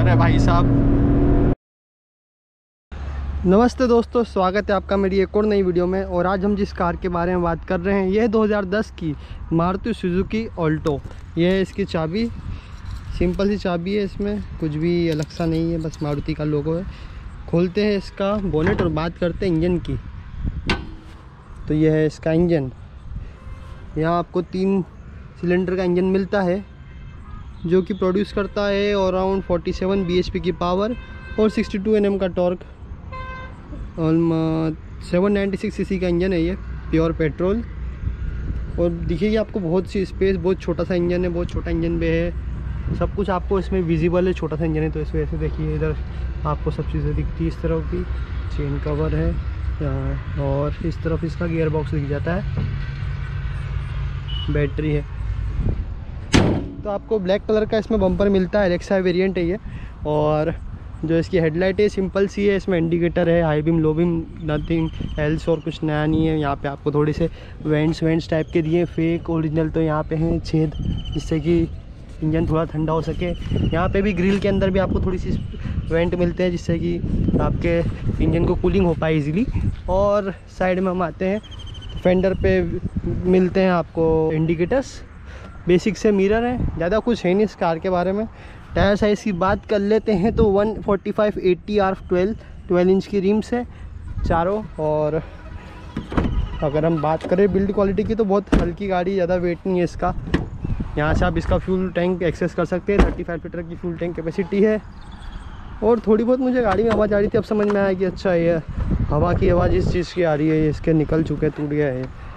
है भाई साहब। नमस्ते दोस्तों, स्वागत है आपका मेरी एक और नई वीडियो में। और आज हम जिस कार के बारे में बात कर रहे हैं, यह 2010 की मारुति सुजुकी ऑल्टो। यह है इसकी चाबी, सिंपल सी चाबी है, इसमें कुछ भी अलग सा नहीं है, बस मारुति का लोगो है। खोलते हैं इसका बोनेट और बात करते हैं इंजन की। तो यह है इसका इंजन। यहाँ आपको 3 सिलेंडर का इंजन मिलता है जो कि प्रोड्यूस करता है अराउंड 47 bhp की पावर और 62 Nm का टॉर्क। 796 cc का इंजन है ये, प्योर पेट्रोल। और दिखेगी आपको बहुत सी स्पेस, बहुत छोटा सा इंजन है, बहुत छोटा इंजन पे है। सब कुछ आपको इसमें विजिबल है, छोटा सा इंजन है तो इस वजह से देखिए इधर आपको सब चीज़ें दिखती है। इस तरफ की चेन कवर है और इस तरफ इसका गियर बॉक्स दिख जाता है, बैटरी है। तो आपको ब्लैक कलर का इसमें बम्पर मिलता है, एलेक्सा वेरिएंट है ये। और जो इसकी हेडलाइट है सिंपल सी है, इसमें इंडिकेटर है, high beam low beam, nothing else और कुछ नया नहीं है। यहाँ पे आपको थोड़े से वेंट्स टाइप के दिए, फेक ओरिजिनल तो यहाँ पे हैं छेद, जिससे कि इंजन थोड़ा ठंडा हो सके। यहाँ पे भी ग्रिल के अंदर भी आपको थोड़ी सी वेंट मिलते हैं जिससे कि आपके इंजन को कूलिंग हो पाए इजीली। और साइड में हम आते हैं, फेंडर पे मिलते हैं आपको इंडिकेटर्स, बेसिक से मिरर है, ज़्यादा कुछ है नहीं इस कार के बारे में। टायर साइज़ की बात कर लेते हैं तो 145/80 12 इंच की रिम्स है चारों। और अगर हम बात करें बिल्ड क्वालिटी की तो बहुत हल्की गाड़ी, ज़्यादा वेट नहीं है इसका। यहाँ से आप इसका फ्यूल टैंक एक्सेस कर सकते हैं, 35 लीटर की फ्यूल टैंक कैपेसिटी है। और थोड़ी बहुत मुझे गाड़ी में आवाज़ आ रही थी, अब समझ में आया कि अच्छा ये हवा की आवाज़ इस चीज़ की आ रही है, इसके निकल चुके, टूट गया है।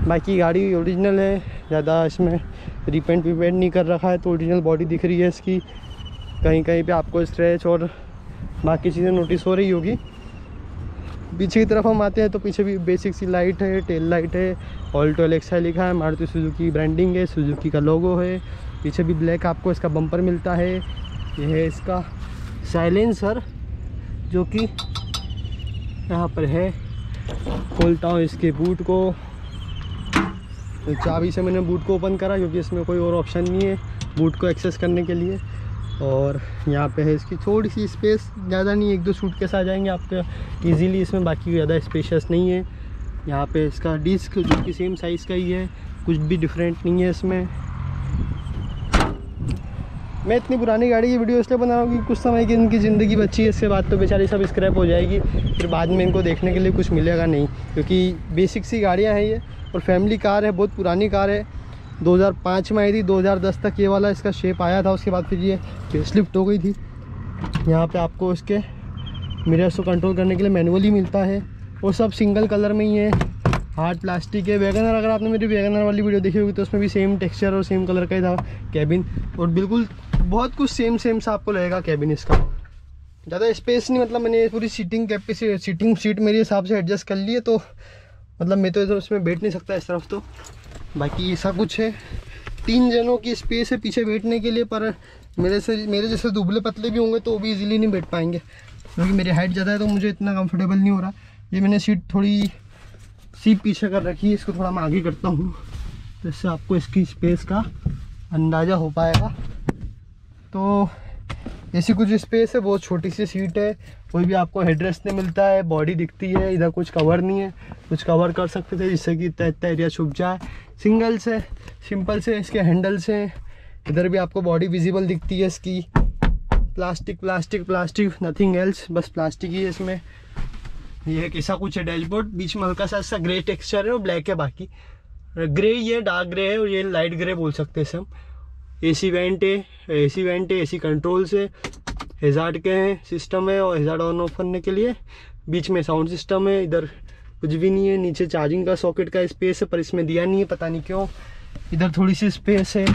बाकी गाड़ी ओरिजिनल है, ज़्यादा इसमें रिपेंट नहीं कर रखा है, तो ओरिजिनल बॉडी दिख रही है इसकी। कहीं कहीं पे आपको स्क्रैच और बाकी चीज़ें नोटिस हो रही होगी। पीछे की तरफ हम आते हैं तो पीछे भी बेसिक सी लाइट है, टेल लाइट है, ऑल्टो एलेक्सा लिखा है, मारुति सुजुकी ब्रांडिंग है, सुजुकी का लोगो है। पीछे भी ब्लैक आपको इसका बम्पर मिलता है। यह है इसका साइलेंसर जो कि यहाँ पर है। खोलता हूँ इसके बूट को, तो चाबी से मैंने बूट को ओपन करा क्योंकि इसमें कोई और ऑप्शन नहीं है बूट को एक्सेस करने के लिए। और यहाँ पे है इसकी थोड़ी सी स्पेस, ज़्यादा नहीं, 1-2 सूटकेस आ जाएंगे आपके इजीली इसमें, बाकी ज़्यादा स्पेशियस नहीं है। यहाँ पे इसका डिस्क जो कि सेम साइज़ का ही है, कुछ भी डिफरेंट नहीं है इसमें। मैं इतनी पुरानी गाड़ी की वीडियो इसलिए बना रहा हूँ कि कुछ समय की इनकी ज़िंदगी बची है, इसके बाद तो बेचारी सब स्क्रैप हो जाएगी, फिर बाद में इनको देखने के लिए कुछ मिलेगा नहीं। क्योंकि बेसिक सी गाड़ियाँ हैं ये, और फैमिली कार है, बहुत पुरानी कार है। 2005 में आई थी, 2010 तक ये वाला इसका शेप आया था, उसके बाद फिर ये फेसलिफ्ट हो गई थी। यहाँ पे आपको इसके मिरर्स को कंट्रोल करने के लिए मैनुअली मिलता है, और सब सिंगल कलर में ही है, हार्ड प्लास्टिक है। वैगनर, अगर आपने मेरी वैगनर वाली वीडियो देखी होगी तो उसमें भी सेम टेक्सचर और सेम कलर का ही था कैबिन, और बिल्कुल बहुत कुछ सेम सा आपको लगेगा कैबिन इसका। ज़्यादा स्पेस नहीं, मतलब मैंने पूरी सीटिंग कैपेसिटी, सीटिंग सीट मेरे हिसाब से एडजस्ट कर ली है, तो मतलब मैं तो इधर उसमें बैठ नहीं सकता इस तरफ। तो बाकी ऐसा कुछ है, 3 जनों की स्पेस है पीछे बैठने के लिए, पर मेरे जैसे दुबले पतले भी होंगे तो वो भी इजीली नहीं बैठ पाएंगे, क्योंकि मेरी हाइट ज़्यादा है तो मुझे इतना कंफर्टेबल नहीं हो रहा। ये मैंने सीट थोड़ी सी पीछे कर रखी है, इसको थोड़ा मैं आगे करता हूँ तो इससे आपको इसकी स्पेस का अंदाज़ा हो पाएगा। तो ऐसी कुछ स्पेस है, बहुत छोटी सी सीट है, कोई भी आपको हेडरेस्ट नहीं मिलता है, बॉडी दिखती है, इधर कुछ कवर नहीं है, कुछ कवर कर सकते थे जिससे कि इतना एरिया छुप जाए। सिंगल से सिंपल से इसके हैंडल्स हैं, इधर भी आपको बॉडी विजिबल दिखती है इसकी। प्लास्टिक नथिंग एल्स, बस प्लास्टिक ही है इसमें। ये एक ऐसा कुछ है डैशबोर्ड, बीच में हल्का सा ग्रे टेक्सचर है और ब्लैक है, बाकी ग्रे, ये डार्क ग्रे है और ये लाइट ग्रे बोल सकते हैं सब। एसी वेंट है, एसी कंट्रोल्स है, हैजार्ड के हैं सिस्टम है, और हैजार्ड ऑन ऑफ करने के लिए बीच में साउंड सिस्टम है। इधर कुछ भी नहीं है, नीचे चार्जिंग का सॉकेट का स्पेस है पर इसमें दिया नहीं है, पता नहीं क्यों। इधर थोड़ी सी स्पेस है,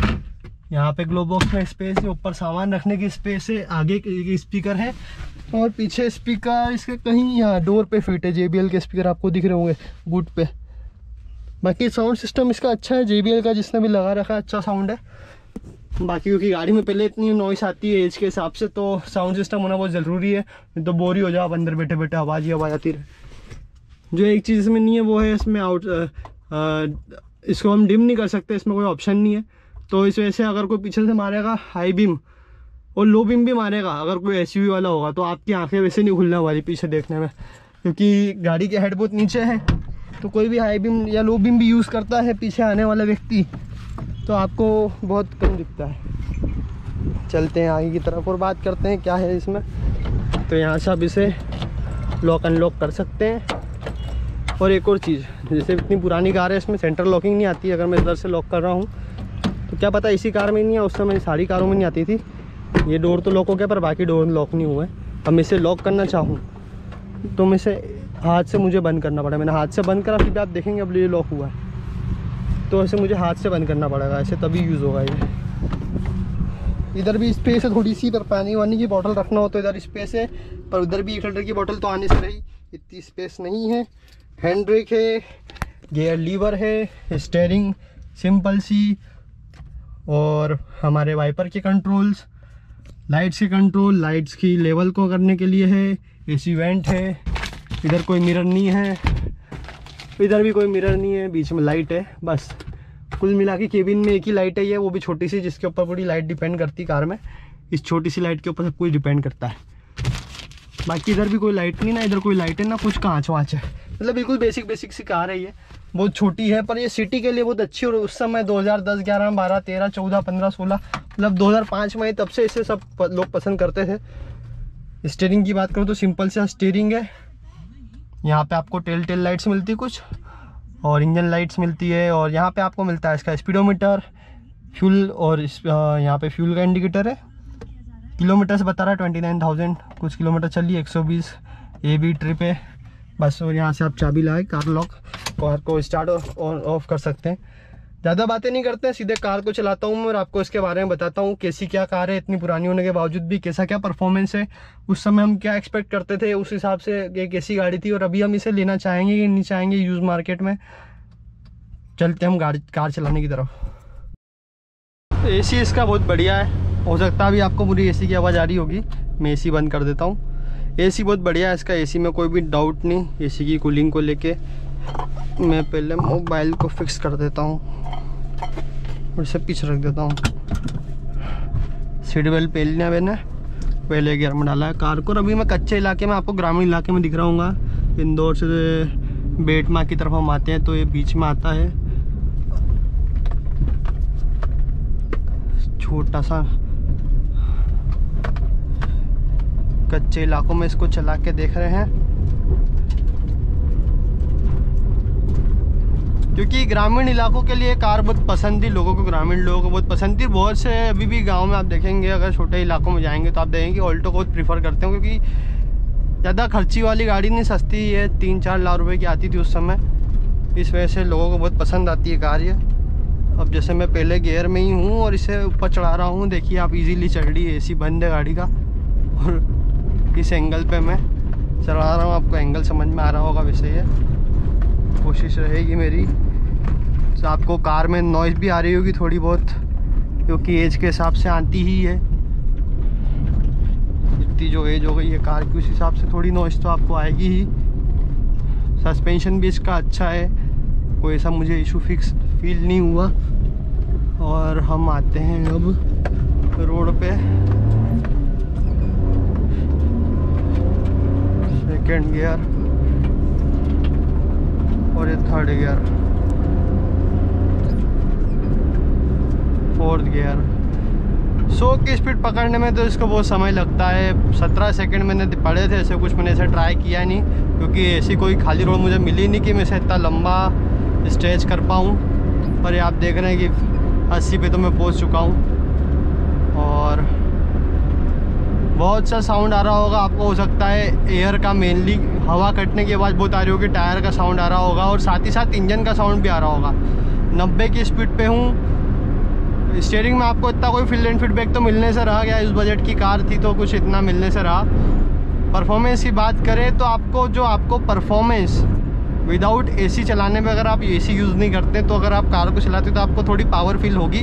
यहाँ पे ग्लो बॉक्स में स्पेस है, ऊपर सामान रखने की स्पेस है, आगे स्पीकर है और पीछे स्पीकर इसके कहीं यहाँ डोर पे फिट है। JBL के स्पीकर आपको दिख रहे होंगे बूट पे। बाकी साउंड सिस्टम इसका अच्छा है, JBL का जिसने भी लगा रखा है अच्छा साउंड है। बाकी क्योंकि गाड़ी में पहले इतनी नॉइस आती है एज के हिसाब से, तो साउंड सिस्टम होना बहुत ज़रूरी है, नहीं तो बोर ही हो जाओ आप अंदर बैठे बैठे, आवाज़ ही आवाज़ आती रहे। जो एक चीज़ इसमें नहीं है वो है इसमें इसको हम डिम नहीं कर सकते, इसमें कोई ऑप्शन नहीं है। तो इस वजह से अगर कोई पीछे से मारेगा हाई बीम और लो बीम भी मारेगा। अगर कोई एसयूवी वाला होगा तो आपकी आंखें वैसे नहीं खुलने वाली पीछे देखने में, क्योंकि गाड़ी के हेड बहुत नीचे है। तो कोई भी हाई बीम या लो बीम भी यूज़ करता है पीछे आने वाला व्यक्ति तो आपको बहुत कम दिखता है। चलते हैं आगे की तरफ और बात करते हैं क्या है इसमें। तो यहाँ से आप इसे लॉक अनलॉक कर सकते हैं। और एक और चीज़, जैसे इतनी पुरानी कार है इसमें सेंट्रल लॉकिंग नहीं आती। अगर मैं इधर से लॉक कर रहा हूँ तो क्या पता इसी कार में नहीं है, उस समय सारी कारों में नहीं आती थी। ये डोर तो लॉक हो गया पर बाकी डोर लॉक नहीं हुआ है। अब मैं इसे लॉक करना चाहूँ तो मैं इसे हाथ से मुझे बंद करना पड़ा। मैंने हाथ से बंद करा, फिर आप देखेंगे अब ये लॉक हुआ है। तो ऐसे मुझे हाथ से बंद करना पड़ेगा, ऐसे तभी यूज़ होगा ये। इधर भी स्पेस है थोड़ी सी, पर पानी वानी की बोतल रखना हो तो इधर स्पेस है, पर उधर भी 1 लीटर की बोतल तो आने से रही, इतनी स्पेस नहीं है। हैंड ब्रेक है, गियर लीवर है, स्टीयरिंग सिंपल सी, और हमारे वाइपर के कंट्रोल्स, लाइट्स के कंट्रोल, लाइट्स की लेवल को करने के लिए है, एसी वेंट है। इधर कोई मिरर नहीं है, इधर भी कोई मिरर नहीं है, बीच में लाइट है बस। कुल मिला के केबिन में एक ही लाइट है, ये वो भी छोटी सी, जिसके ऊपर पूरी लाइट डिपेंड करती है कार में। इस छोटी सी लाइट के ऊपर सब कुछ डिपेंड करता है। बाकी इधर भी कोई लाइट नहीं, ना इधर कोई लाइट है ना कुछ कांच वाँच है। मतलब बिल्कुल बेसिक सी कार है ये, बहुत छोटी है पर ये सिटी के लिए बहुत अच्छी। और उस समय 2010, 11, 12, 13, 14, 15, 16 मतलब 2005 में तब से इसे सब लोग पसंद करते थे। स्टीयरिंग की बात करूँ तो सिंपल सा स्टीयरिंग है। यहाँ पे आपको टेल लाइट्स मिलती है कुछ, और इंजन लाइट्स मिलती है। और यहाँ पे आपको मिलता है इसका स्पीडोमीटर, फ्यूल, और यहाँ पे फ्यूल का इंडिकेटर है। किलोमीटर से बता रहा है 29,000 कुछ किलोमीटर चली, 120 AB ट्रिप है बस। और यहाँ से आप चाबी लाए कार लॉक, कार को स्टार्ट और ऑफ कर सकते हैं। ज़्यादा बातें नहीं करते हैं, सीधे कार को चलाता हूँ मैं और आपको इसके बारे में बताता हूँ कैसी क्या कार है, इतनी पुरानी होने के बावजूद भी कैसा क्या परफॉर्मेंस है। उस समय हम क्या एक्सपेक्ट करते थे, उस हिसाब से ये कैसी गाड़ी थी, और अभी हम इसे लेना चाहेंगे कि नहीं चाहेंगे यूज़ मार्केट में। चलते हम कार चलाने की तरफ। एसी इसका बहुत बढ़िया है, हो सकता है अभी आपको पूरी एसी की आवाज़ आ रही होगी, मैं एसी बंद कर देता हूँ। एसी बहुत बढ़िया है इसका, एसी में कोई भी डाउट नहीं। एसी की कूलिंग को लेके मैं पहले मोबाइल को फिक्स कर देता हूँ और इसे पीछे रख देता हूँ। सीट बेल्ट पहले मैंने पहले गियर में डाला है कार को। और अभी मैं कच्चे इलाके में, आपको ग्रामीण इलाके में दिख रहा हूँ। इंदौर से बेटमा की तरफ हम आते हैं तो ये बीच में आता है, छोटा सा कच्चे इलाकों में इसको चला के देख रहे हैं। क्योंकि ग्रामीण इलाकों के लिए कार बहुत पसंद थी लोगों को, ग्रामीण लोगों को बहुत पसंद थी। बहुत से अभी भी गांव में आप देखेंगे, अगर छोटे इलाकों में जाएंगे तो आप देखेंगे ऑल्टो को बहुत प्रीफर करते हैं, क्योंकि ज़्यादा खर्ची वाली गाड़ी नहीं, सस्ती है, 3-4 लाख रुपए की आती थी उस समय। इस वजह से लोगों को बहुत पसंद आती है कार ये। अब जैसे मैं पहले गियर में ही हूँ और इसे ऊपर चढ़ा रहा हूँ, देखिए आप इजीली चढ़ रही है, एसी बंद है गाड़ी का। और इस एंगल पे मैं चला रहा हूँ, आपको एंगल समझ में आ रहा होगा। वैसे ये कोशिश रहेगी मेरी। तो आपको कार में नॉइज़ भी आ रही होगी थोड़ी बहुत, क्योंकि एज के हिसाब से आती ही है। इतनी जो एज हो गई है कार की, उस हिसाब से थोड़ी नॉइज़ तो आपको आएगी ही। सस्पेंशन भी इसका अच्छा है, कोई ऐसा मुझे इशू फील नहीं हुआ। और हम आते हैं अब रोड पे। सेकेंड गियर और ये थर्ड गियर, फोर्थ गियर। 100 की स्पीड पकड़ने में तो इसको बहुत समय लगता है। 17 सेकंड मैंने पड़े थे, ऐसे कुछ मैंने ऐसे ट्राई किया नहीं, क्योंकि ऐसी कोई खाली रोड मुझे मिली नहीं कि मैं इसे इतना लंबा स्ट्रेच कर पाऊँ। पर ये आप देख रहे हैं कि 80 पे तो मैं पहुंच चुका हूं। और बहुत सा साउंड आ रहा होगा आपको, हो सकता है एयर का, मेनली हवा कटने की आवाज़ बहुत आ रही होगी, टायर का साउंड आ रहा होगा, और साथ ही साथ इंजन का साउंड भी आ रहा होगा। 90 की स्पीड पे हूँ। स्टीयरिंग में आपको इतना कोई फील एंड फीडबैक तो मिलने से रहा गया, इस बजट की कार थी तो कुछ इतना मिलने से रहा। परफॉर्मेंस की बात करें तो आपको परफॉर्मेंस विदाउट एसी चलाने में, अगर आप एसी यूज़ नहीं करते तो अगर आप कार को चलाते तो आपको थोड़ी पावर फील होगी।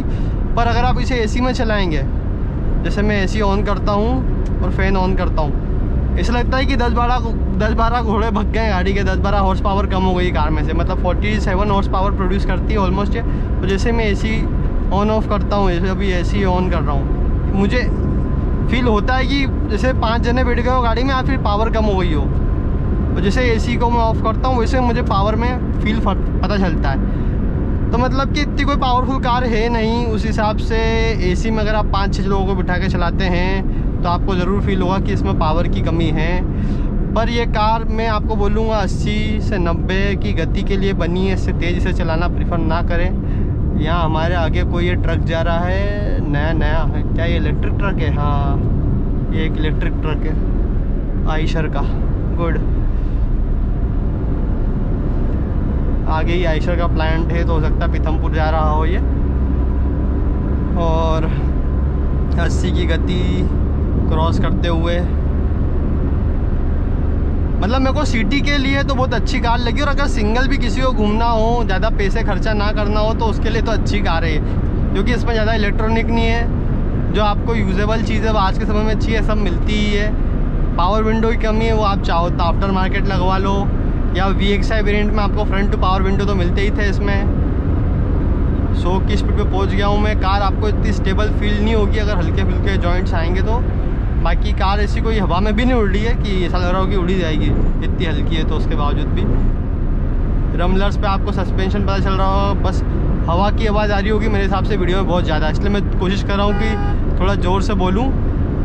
पर अगर आप इसे एसी में चलाएंगे, जैसे मैं एसी ऑन करता हूँ और फैन ऑन करता हूँ, ऐसा लगता है कि 10-12 घोड़े भग गए गाड़ी के, 10-12 हॉर्स पावर कम हो गई कार में से। मतलब 47 हॉर्स पावर प्रोड्यूस करती है ऑलमोस्ट। तो जैसे मैं एसी ऑन ऑफ करता हूँ, जैसे अभी एसी ऑन कर रहा हूँ, मुझे फील होता है कि जैसे 5 जने बैठ गए हो गाड़ी में या फिर पावर कम हो गई हो। और जैसे एसी को मैं ऑफ़ करता हूँ वैसे मुझे पावर में फील पता चलता है। तो मतलब कि इतनी कोई पावरफुल कार है नहीं, उस हिसाब से एसी में अगर आप 5-6 लोगों को बिठा के चलाते हैं तो आपको ज़रूर फील होगा कि इसमें पावर की कमी है। पर ये कार मैं आपको बोलूँगा 80 से 90 की गति के लिए बनी है, इससे तेज़ से चलाना प्रेफर ना करें। यहाँ हमारे आगे कोई ये ट्रक जा रहा है, नया है। क्या ये इलेक्ट्रिक ट्रक है? हाँ, ये एक इलेक्ट्रिक ट्रक है आयशर का। गुड। आगे ही आयशर का प्लांट है, तो हो सकता है पीथमपुर जा रहा हो ये। और 80 की गति क्रॉस करते हुए, मतलब मेरे को सिटी के लिए तो बहुत अच्छी कार लगी। और अगर सिंगल भी किसी को घूमना हो, ज़्यादा पैसे खर्चा ना करना हो, तो उसके लिए तो अच्छी कार है, क्योंकि इसमें ज़्यादा इलेक्ट्रॉनिक नहीं है। जो आपको यूजेबल चीज़ें आज के समय में चाहिए सब मिलती ही है। पावर विंडो की कमी है, वो आप चाहो तो आफ्टर मार्केट लगवा लो, या VXI वेरिएंट में आपको फ्रंट टू पावर विंडो तो मिलते ही थे। इसमें 100 की स्पीड पे पहुंच गया हूँ मैं। कार आपको इतनी स्टेबल फील नहीं होगी अगर हल्के फुल्के जॉइंट्स आएंगे तो। बाकी कार ऐसी कोई हवा में भी नहीं उड़ रही है कि ऐसा लग रहा हो कि उड़ी जाएगी, इतनी हल्की है। तो उसके बावजूद भी रमलर्स पे आपको सस्पेंशन पता चल रहा हो, बस हवा की आवाज़ आ रही होगी मेरे हिसाब से वीडियो में बहुत ज़्यादा। इसलिए मैं कोशिश कर रहा हूँ कि थोड़ा ज़ोर से बोलूँ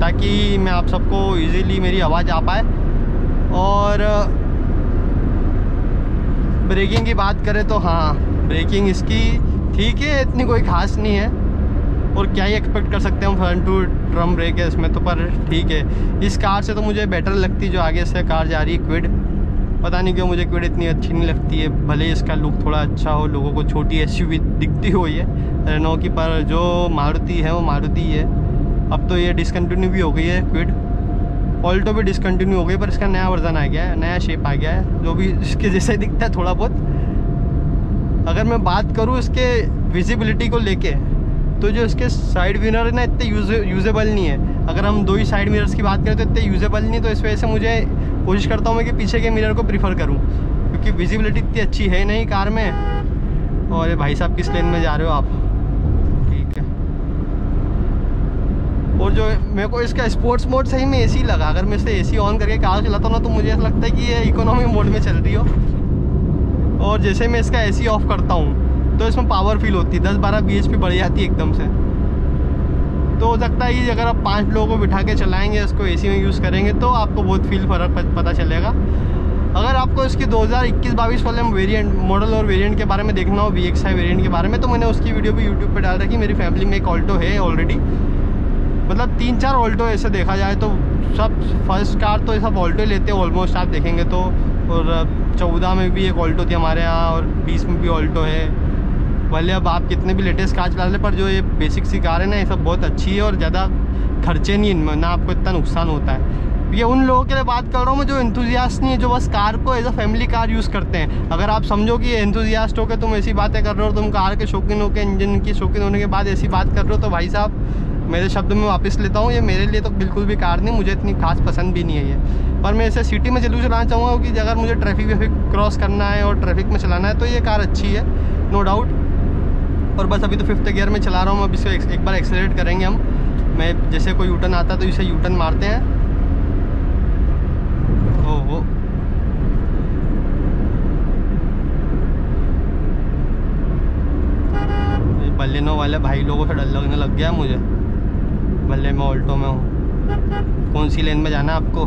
ताकि मैं आप सबको ईज़िली मेरी आवाज़ आ पाए। और ब्रेकिंग की बात करें तो हाँ, ब्रेकिंग इसकी ठीक है, इतनी कोई खास नहीं है। और क्या ही एक्सपेक्ट कर सकते हैं हम, फ्रंट टू ड्रम ब्रेक है इसमें तो। पर ठीक है, इस कार से तो मुझे बेटर लगती जो आगे से कार जा रही है, क्विड। पता नहीं क्यों मुझे क्विड इतनी अच्छी नहीं लगती है। भले इसका लुक थोड़ा अच्छा हो, लोगों को छोटी SUV दिखती हो ये रेनो की, पर जो मारुति है वो मारुति है। अब तो ये डिसकंटिन्यू भी हो गई है क्विड। ऑल्टो भी डिसकंटिन्यू हो गई, पर इसका नया वर्जन आ गया है, नया शेप आ गया है, जो भी इसके जैसे दिखता है थोड़ा बहुत। अगर मैं बात करूँ इसके विजिबिलिटी को लेके, तो जो इसके साइड मिरर है ना, इतने यूजेबल नहीं है। अगर हम 2 ही साइड मिरर्स की बात करें तो इतने यूजेबल नहीं। तो इस वजह से मुझे कोशिश करता हूँ मैं कि पीछे के मिरर को प्रीफर करूँ, क्योंकि विजिबिलिटी इतनी अच्छी है नहीं कार में। और ये भाई साहब किस लेन में जा रहे हो आप? ठीक है। और जो मेरे को इसका स्पोर्ट्स मोड सही में AC लगा। अगर मैं इसे AC ऑन करके कार चलाता हूँ ना, तो मुझे ऐसा लगता है कि ये इकोनॉमी मोड में चल रही हो। और जैसे मैं इसका AC ऑफ करता हूँ तो इसमें पावर फील होती है, 10-12 bhp बढ़ जाती है एकदम से। तो हो सकता है कि अगर आप 5 लोगों को बिठा के चलाएंगे, इसको AC में यूज़ करेंगे, तो आपको बहुत फ़र्क पता चलेगा। अगर आपको इसकी 2021-22 वाले वेरिएंट मॉडल और वेरिएंट के बारे में देखना हो, VXI वेरिएंट के बारे में, तो मैंने उसकी वीडियो भी यूट्यूब पर डाल रखी। मेरी फैमिली में एक ऑल्टो है ऑलरेडी, मतलब 3-4 ऑल्टो ऐसे देखा जाए तो। सब फर्स्ट कार तो सब ऑल्टो लेते हैं ऑलमोस्ट, आप देखेंगे तो। और 14 में भी एक ऑल्टो थी हमारे यहाँ, और 20 में भी ऑल्टो है। भले अब आप कितने भी लेटेस्ट कार चला लें, पर जो ये बेसिक सी कार है ना, ये सब बहुत अच्छी है और ज़्यादा खर्चे नहीं इनमें, ना आपको इतना नुकसान होता है। ये उन लोगों के लिए बात कर रहा हूँ मैं जो एंथुजियास्ट नहीं है, जो बस कार को as a family car use करते हैं। अगर आप समझो कि एंथुजियास्ट हो के तुम ऐसी बातें कर रहे हो, तुम कार के शौकीन हो के, इंजन की शौकीन होने के बाद ऐसी बात कर रहे हो, तो भाई साहब मेरे शब्द में वापस लेता हूँ। ये मेरे लिए तो बिल्कुल भी कार नहीं, मुझे इतनी खास पसंद भी नहीं है ये। पर मैं इसे सिटी में जरूर चलाना चाहूँगा कि अगर मुझे ट्रैफिक क्रॉस करना है और ट्रैफिक में चलाना है, तो ये कार अच्छी है, नो डाउट। और बस अभी तो 5th गियर में चला रहा हूँ। अब इसे एक बार एक्सेलरेट करेंगे हम। मैं जैसे कोई यूटर्न आता है तो इसे यूटर्न मारते हैं। ओहो, बल्लेनो वाले भाई लोगों से डर लगने लग गया मुझे। बल्ले मैं ऑल्टो में हूँ। कौन सी लेन में जाना है आपको?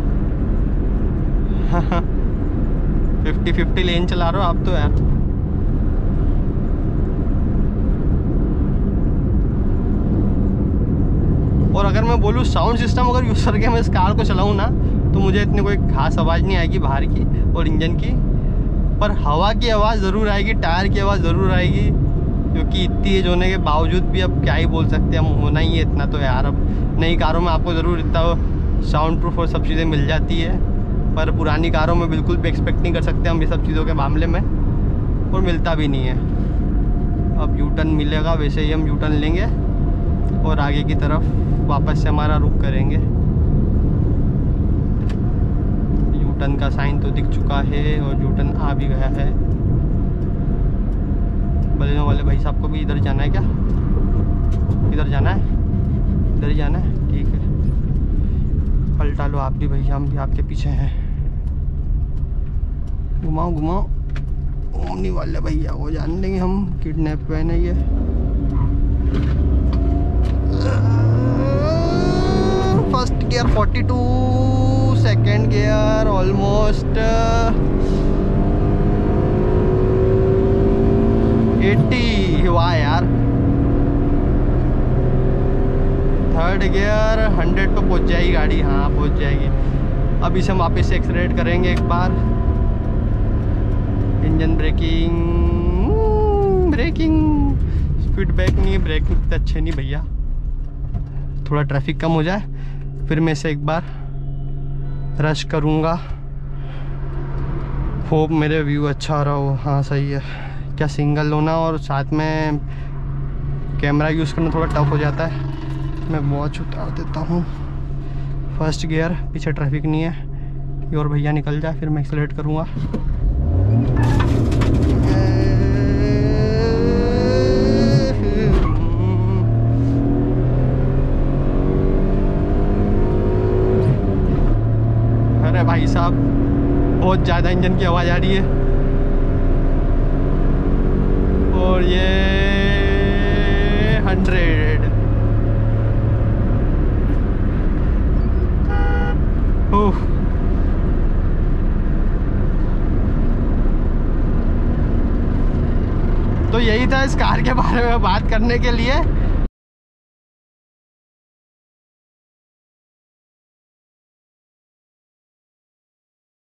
50-50 लेन चला रहे हो आप तो यार। और अगर मैं बोलूँ साउंड सिस्टम अगर यूज़ करके मैं इस कार को चलाऊँ ना, तो मुझे इतनी कोई खास आवाज़ नहीं आएगी बाहर की और इंजन की। पर हवा की आवाज़ ज़रूर आएगी, टायर की आवाज़ ज़रूर आएगी, क्योंकि इतनी एज होने के बावजूद भी अब क्या ही बोल सकते हैं हम, होना ही है इतना तो यार। अब नई कारों में आपको ज़रूर इतना साउंड प्रूफ और सब चीज़ें मिल जाती है, पर पुरानी कारों में बिल्कुल भी एक्सपेक्ट नहीं कर सकते हम ये सब चीज़ों के मामले में, और मिलता भी नहीं है। अब यू टर्न मिलेगा, वैसे ही हम यू टर्न लेंगे और आगे की तरफ वापस से हमारा रुख करेंगे। यू टर्न का साइन तो दिख चुका है और यू टर्न आ भी गया है। बलेनो वाले भाई साहब को भी इधर जाना है क्या? इधर जाना है, इधर ही जाना है, ठीक है। पलटा लो आप भी भैया, हम भी आपके पीछे हैं। घुमाओ घुमाओ। ओमनी वाले भैया वो जान देंगे हम किडनैप हुए नहीं है। First gear 42, second gear almost 80। वाह यार। थर्ड गियर 100 पे पहुंच जाएगी गाड़ी। हाँ पहुंच जाएगी। अब इसे हम वापस से एक्सलरेट करेंगे एक बार। Engine braking, braking, speed brake नहीं, ब्रेक इतने अच्छे नहीं भैया। थोड़ा ट्रैफिक कम हो जाए फिर मैं इसे एक बार रश करूँगा। होप मेरे व्यू अच्छा आ रहा हो। हाँ सही है। क्या सिंगल होना और साथ में कैमरा यूज़ करना थोड़ा टफ हो जाता है। मैं वॉच उतार देता हूँ। फर्स्ट गियर, पीछे ट्रैफिक नहीं है, ये और भैया निकल जाए फिर मैं एक्सेलरेट करूँगा। अरे भाई साहब बहुत ज़्यादा इंजन की आवाज़ आ रही है। और ये 100। तो यही था इस कार के बारे में बात करने के लिए।